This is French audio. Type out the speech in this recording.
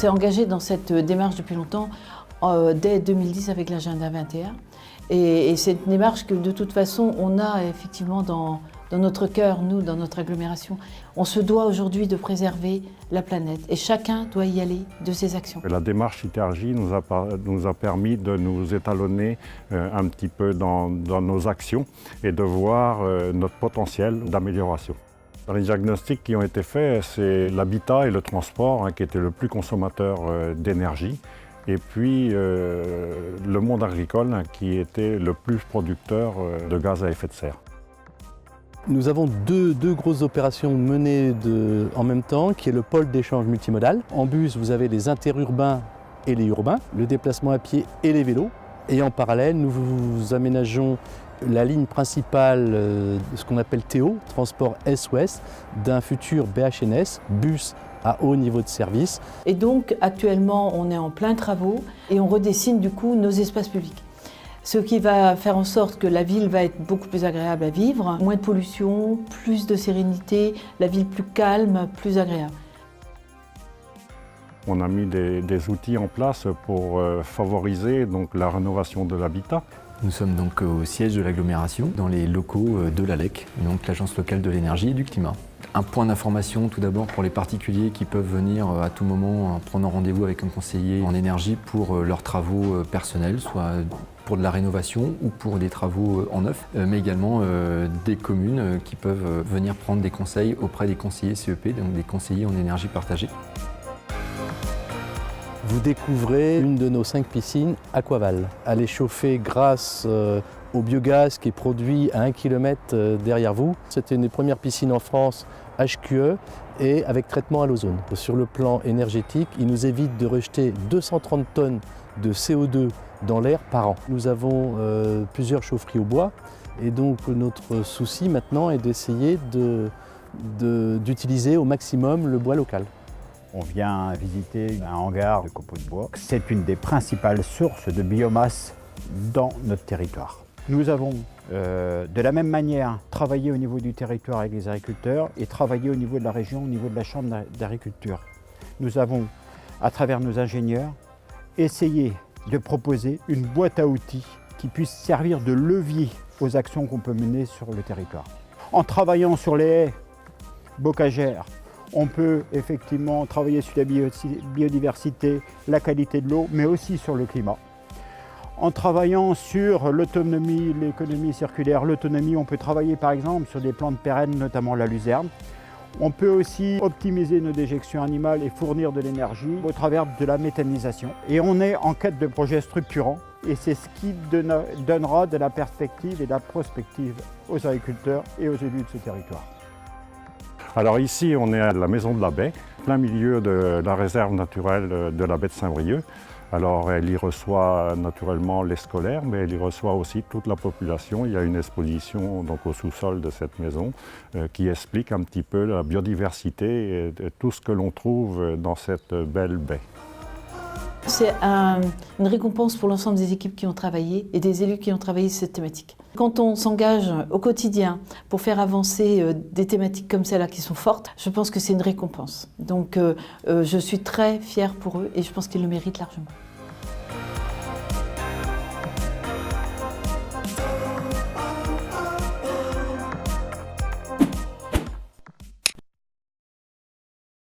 s'est engagé dans cette démarche depuis longtemps, dès 2010 avec l'agenda 21. Et c'est une démarche que de toute façon on a effectivement dans notre cœur, nous, dans notre agglomération. On se doit aujourd'hui de préserver la planète et chacun doit y aller de ses actions. La démarche Itergie nous a permis de nous étalonner un petit peu dans nos actions et de voir notre potentiel d'amélioration. Dans les diagnostics qui ont été faits, c'est l'habitat et le transport qui étaient le plus consommateur d'énergie. Et puis le monde agricole qui était le plus producteur de gaz à effet de serre. Nous avons deux grosses opérations menées en même temps, qui est le pôle d'échange multimodal. En bus, vous avez les interurbains et les urbains, le déplacement à pied et les vélos. Et en parallèle, nous aménageons la ligne principale, ce qu'on appelle TO, transport Est-Ouest, d'un futur BHNS, bus à haut niveau de service. Et donc actuellement on est en plein travaux et on redessine du coup nos espaces publics. Ce qui va faire en sorte que la ville va être beaucoup plus agréable à vivre, moins de pollution, plus de sérénité, la ville plus calme, plus agréable. On a mis des outils en place pour favoriser donc, la rénovation de l'habitat. Nous sommes donc au siège de l'agglomération, dans les locaux de l'ALEC, donc l'Agence locale de l'énergie et du climat. Un point d'information tout d'abord pour les particuliers qui peuvent venir à tout moment en prenant rendez-vous avec un conseiller en énergie pour leurs travaux personnels, soit pour de la rénovation ou pour des travaux en neuf, mais également des communes qui peuvent venir prendre des conseils auprès des conseillers CEP, donc des conseillers en énergie partagée. Vous découvrez une de nos 5 piscines Aquaval. Elle est chauffée grâce au biogaz qui est produit à 1 km derrière vous. C'était une des premières piscines en France HQE et avec traitement à l'ozone. Sur le plan énergétique, il nous évite de rejeter 230 tonnes de CO2 dans l'air par an. Nous avons plusieurs chaufferies au bois et donc notre souci maintenant est d'essayer d'utiliser au maximum le bois local. On vient visiter un hangar de copeaux de bois. C'est une des principales sources de biomasse dans notre territoire. Nous avons de la même manière travaillé au niveau du territoire avec les agriculteurs et travaillé au niveau de la région, au niveau de la chambre d'agriculture. Nous avons, à travers nos ingénieurs, essayé de proposer une boîte à outils qui puisse servir de levier aux actions qu'on peut mener sur le territoire. En travaillant sur les haies bocagères, on peut effectivement travailler sur la biodiversité, la qualité de l'eau, mais aussi sur le climat. En travaillant sur l'autonomie, l'économie circulaire, l'autonomie, on peut travailler par exemple sur des plantes pérennes, notamment la luzerne. On peut aussi optimiser nos déjections animales et fournir de l'énergie au travers de la méthanisation. Et on est en quête de projets structurants et c'est ce qui donnera de la perspective et de la prospective aux agriculteurs et aux élus de ce territoire. Alors ici, on est à la Maison de la Baie, plein milieu de la réserve naturelle de la baie de Saint-Brieuc. Alors elle y reçoit naturellement les scolaires, mais elle y reçoit aussi toute la population. Il y a une exposition donc, au sous-sol de cette maison qui explique un petit peu la biodiversité et tout ce que l'on trouve dans cette belle baie. C'est une récompense pour l'ensemble des équipes qui ont travaillé et des élus qui ont travaillé sur cette thématique. Quand on s'engage au quotidien pour faire avancer des thématiques comme celle-là qui sont fortes, je pense que c'est une récompense. Donc je suis très fière pour eux et je pense qu'ils le méritent largement.